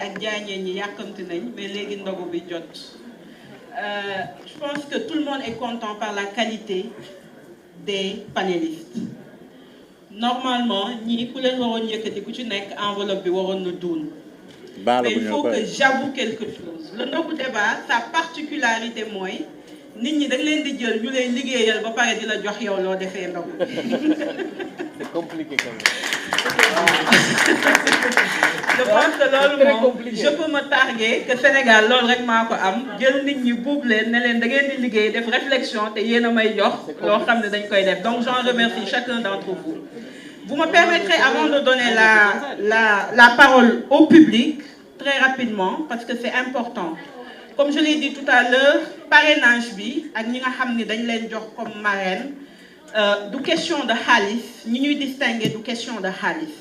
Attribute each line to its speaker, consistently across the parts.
Speaker 1: ak jaañeen ñi yàkkamti nañ mais léegi ndogu bi jot je pense que tout le monde est content par la qualité des panélistes normalement ñii ku leen waroon yëkkati ku ci nekk enveloppe bi waroon na duun mais il faut que j'avoue quelque chose le ndogu débat sa particularité mooy nit ñi da nga leen di jël ñu lay liggéeyal ba pare di la jox yow loo defee ndogu
Speaker 2: c'est compliqué quand même.
Speaker 1: je pense que loolu moom je peux me targuer que Sénégal loolu rek maa ko am jël nit ñi buub leen ne leen da ngeen di liggéey def réflexion te yéen a may jox loo xam ne dañ koy def donc j'en remercie chacun d'entre vous. Vous me permettrez avant de donner la parole au public très rapidement parce que c'est important comme je l'ai dit tout à l'heure parrainage bi ak ñi nga xam ni dañ leen jox comme marraine du question de xaalis ñi ñuy distinguer du question de xaalis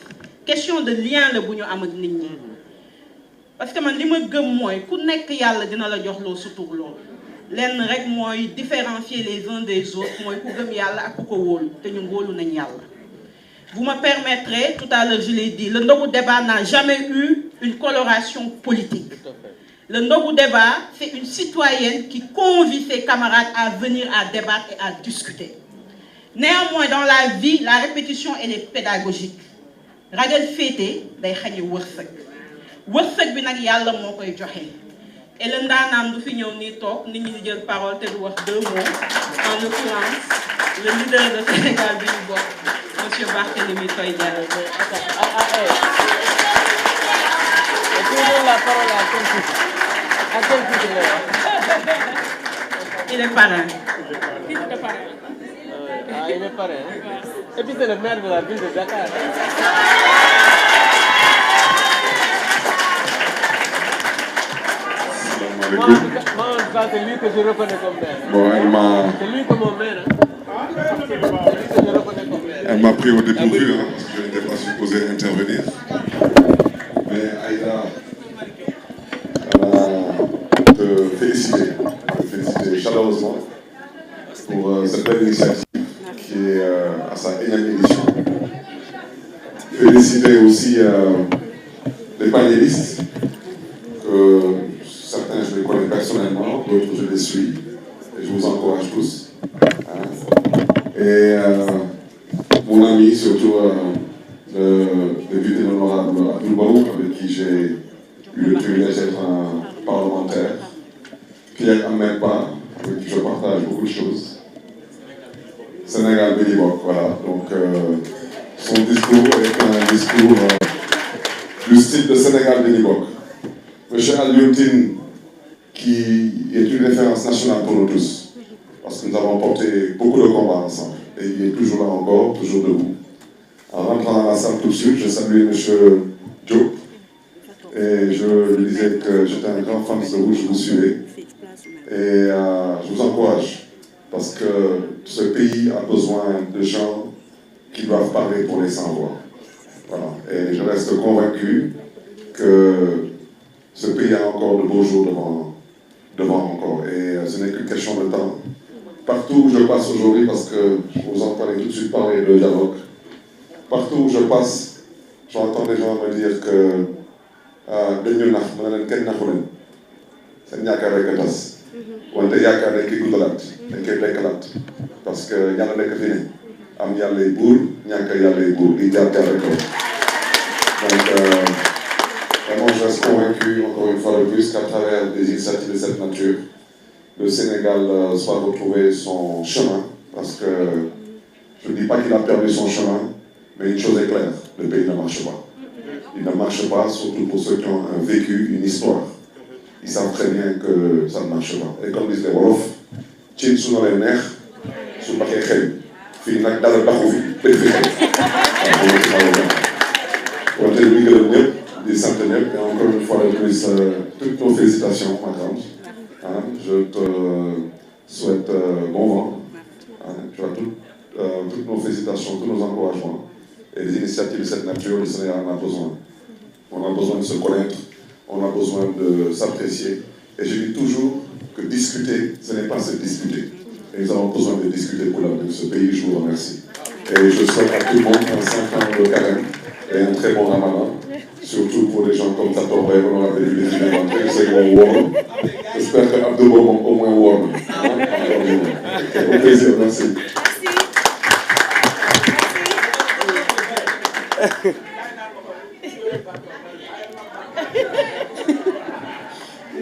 Speaker 1: question de lien la bu ñu am ak nit ñi parce que man li ma gëm mooy ku nekk yàlla dina la jox loo suturloo lenn rek mooy différencier les uns des autres mooy ku gëm yàlla ak ku ko wóolu te ñu wóolu nañ yàlla. Vous me permettrez, tout à l'heure je l'ai dit, le Ndogu Débat n'a jamais eu une coloration politique. Le Ndogu Débat, c'est une citoyenne qui convie ses camarades à venir à débattre et à discuter. Néanmoins, dans la vie, la répétition, elle est pédagogique. Ragal féete day xañe wërsëg wërsëg bi nag yàlla moo koy joxe et le ndaanaan du fi ñëw nii toog nit ñi di jël parole te du wax deux mots en l'occurrence le leader de Sénégal bi ñu bokk Monsieur Barthélémy Toye Dias.
Speaker 2: La parole à quel titre
Speaker 1: il est parrain.
Speaker 2: Ah, il est parrain. Et puis c'est le maire de la ville de Dakar. Moi, en tout cas, c'est lui que je reconnais comme maire.
Speaker 3: Bon,
Speaker 2: c'est lui comme mon maire.
Speaker 3: Elle m'a pris au dépourvu, parce que je n'étais pas supposé intervenir. Mais Aïda, te féliciter chaleureusement pour cette belle initiative qui est à sa énième édition. Féliciter aussi les panélistes, que certains je les connais personnellement, d'autres je les suis, et je vous encourage tous. Et mon ami, surtout le député honorable Abdoul Barou, avec qui j'ai eu le privilège d'être un parlementaire, Pierre Amelba, avec qui je partage beaucoup de choses. Sénégal Bénibok, voilà. Donc, son discours est un discours du style de Sénégal Bénibok. Monsieur Alioune Tine, qui est une référence nationale pour nous tous, parce que nous avons porté beaucoup de combats ensemble. Et il est toujours là encore, toujours debout. En rentrant dans la salle tout de suite, je salue M. Diop. Et je lui disais que j'étais un grand fan de vous, je vous suivais. Et je vous encourage, parce que ce pays a besoin de gens qui doivent parler pour les sans-voix. Voilà. Et je reste convaincu que ce pays a encore de beaux jours devant encore. Et ce n'est qu'une question de temps. Partout où je passe aujourd'hui, parce que vous entendez tout de suite parler de dialogue, partout où je passe, j'entends des gens me dire que dañu nax mën na leen kenn naxu leen seen ñàkkaar rek a tas wante yaakaar dañ koy guddalaat dañ koy dekkalaat parce que yàlla nekk fi ne am yàlla yi buur ñàkk yàlla yi buur di jaar rek donc vraiment je reste convaincu encore une fois de plus qu'à travers des initiatives de cette nature le Sénégal soit retrouver son chemin, parce que je ne dis pas qu'il a perdu son chemin, mais une chose est claire, le pays ne marche pas. Il ne marche pas, surtout pour ceux qui ont un vécu, une histoire. Ils savent très bien que ça ne marche pas. Et comme disent les Wolof, cin su na leen neex su baxee xëy fii nag dara daxu fi béy fi xëy waaw wante ñu gërëm ñëpp di sant ñëpp et encore une fois de plus toutes nos félicitations ma grande. Je te souhaite bon vent. Tu as toutes nos félicitations, tous nos encouragements. Et des initiatives de cette nature, le Sénégal en a besoin. On a besoin de se connaître, on a besoin de s'apprécier. Et je dis toujours que discuter, ce n'est pas se disputer. Et nous avons besoin de discuter pour l'avenir de ce pays. Je vous remercie. Et je souhaite à tout le monde un 5 ans de carême et un très bon ramadan. surtout pour des gens comme Tato Mbaye, on a fait des cinémas très secondes. J'espère que Abdou Boum au moins warm. C'est un plaisir, merci.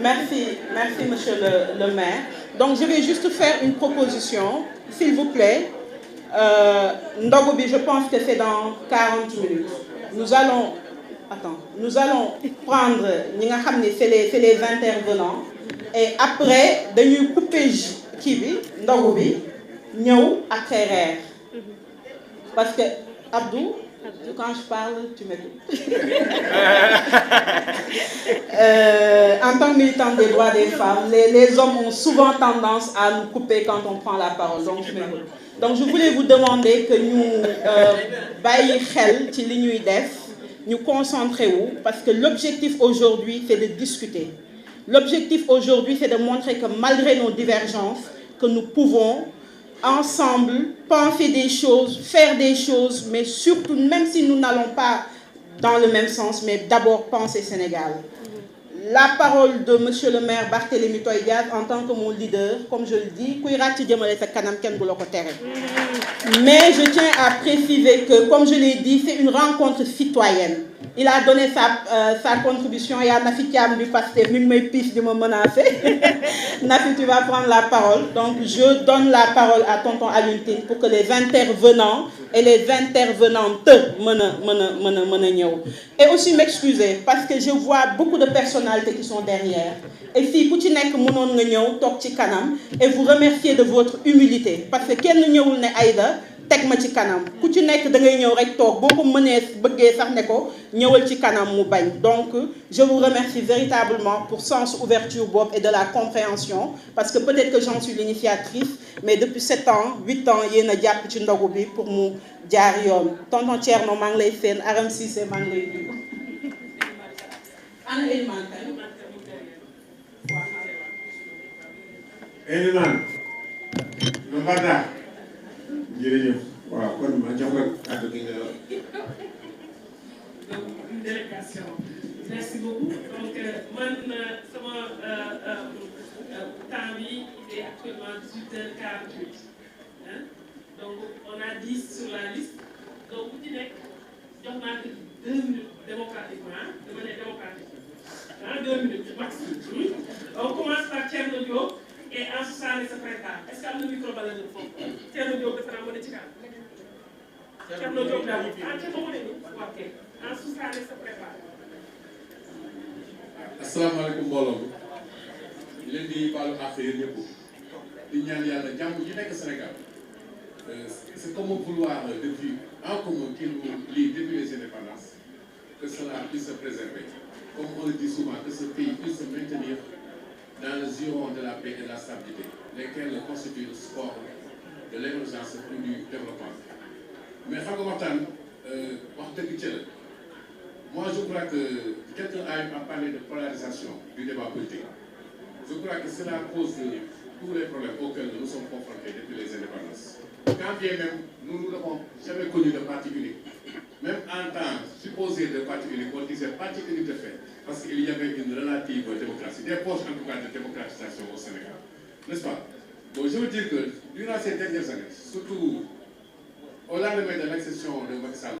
Speaker 1: Merci monsieur le maire. Donc je vais juste faire une proposition, s'il vous plaît. Ndogobi, je pense que c'est dans 40 minutes. Nous allons prendre, c'est les intervenants, et après, nous couper Ndogobi, nous après RER. Parce que, Abdou, quand je parle, tu m'écoutes. En tant que militant des droits des femmes, les hommes ont souvent tendance à nous couper quand on prend la parole. Donc, je voulais vous demander que nous nous concentrons, parce que l'objectif aujourd'hui, c'est de discuter. L'objectif aujourd'hui, c'est de montrer que malgré nos divergences, que nous pouvons ensemble penser des choses, faire des choses, mais surtout, même si nous n'allons pas dans le même sens, mais d'abord penser Sénégal. La parole de monsieur le maire Barthélémy Toye Dias en tant que mon leader, comme je le dis, mais je tiens à préciser que, comme je l'ai dit, c'est une rencontre citoyenne. Il a donné sa contribution. Il y a Nafi Thiam du Pastef, même mes pistes de me menacer. Nafi, tu vas prendre la parole. Donc, je donne la parole à tonton Alioune Tine pour que les intervenants et les intervenantes et aussi m'excuser parce que je vois beaucoup de personnalités qui sont derrière. Et si vous et vous remercier de votre humilité parce que quel ne Aïda tek ma ci kanam ku ci nek da ngay ñew rek tok boko mëne bëggé sax ne ko ñewal ci kanam mu bañ. Donc je vous remercie véritablement pour sens ouverture bob et de la compréhension parce que peut-être que j'en suis l'initiatrice mais depuis 7 ans 8 ans yéna japp ci ndogu bi pour mu jaar yoon. Tonton Thierno maa ngi lay seen Aram Cissé maa ngi lay nuyu. Ana Elimane
Speaker 4: Elimane no bada jërëjëf waaw kon ma jox la kàddu gi nga
Speaker 5: une délégation. Merci beaucoup. Donc man sama temps bi il est actuellement 18h48 hein? Donc on a 10 sur la liste donc ku ci nekk jox naa ko 2 minutes démocratiquement dama ne démocratiquement 2 minutes maximum. On commence par Thierno Diop et Ansou Sané se prépare. Est-ce qu'il y a un micro balade de fond? Thierno Diop dafa naa mën a ci kanam. Thierno Diop daal Thierno mu ne nii ok Ansou Sané se prépare.
Speaker 6: Asalaamaaleykum mbooloo mi leen di baalu àq yéen ñëpp di ñaan yàlla jàmm ji nekk Sénégal c'est comme vouloir depuis en commun qui nous lie depuis les indépendances que cela puisse se préserver comme on le dit souvent que ce pays puisse se maintenir dans le giron de la paix et de la stabilité lesquels constituent le support de l'émergence et du développement mais xam nga waxtaan wax dëgg ci la. Moi, je crois que quelqu'un a parlé de polarisation du débat politique. Je crois que cela cause tous les problèmes auxquels nous sommes confrontés depuis les indépendances. Quand bien même, nous n'avons jamais connu de parti unique. Même en temps supposé de parti unique, on disait parti unique de fait, parce qu'il y avait une relative démocratie, des poches en tout cas de démocratisation au Sénégal. N'est-ce pas? Donc je veux dire que durant ces dernières années, surtout au lendemain de l'accession de Macky Sall,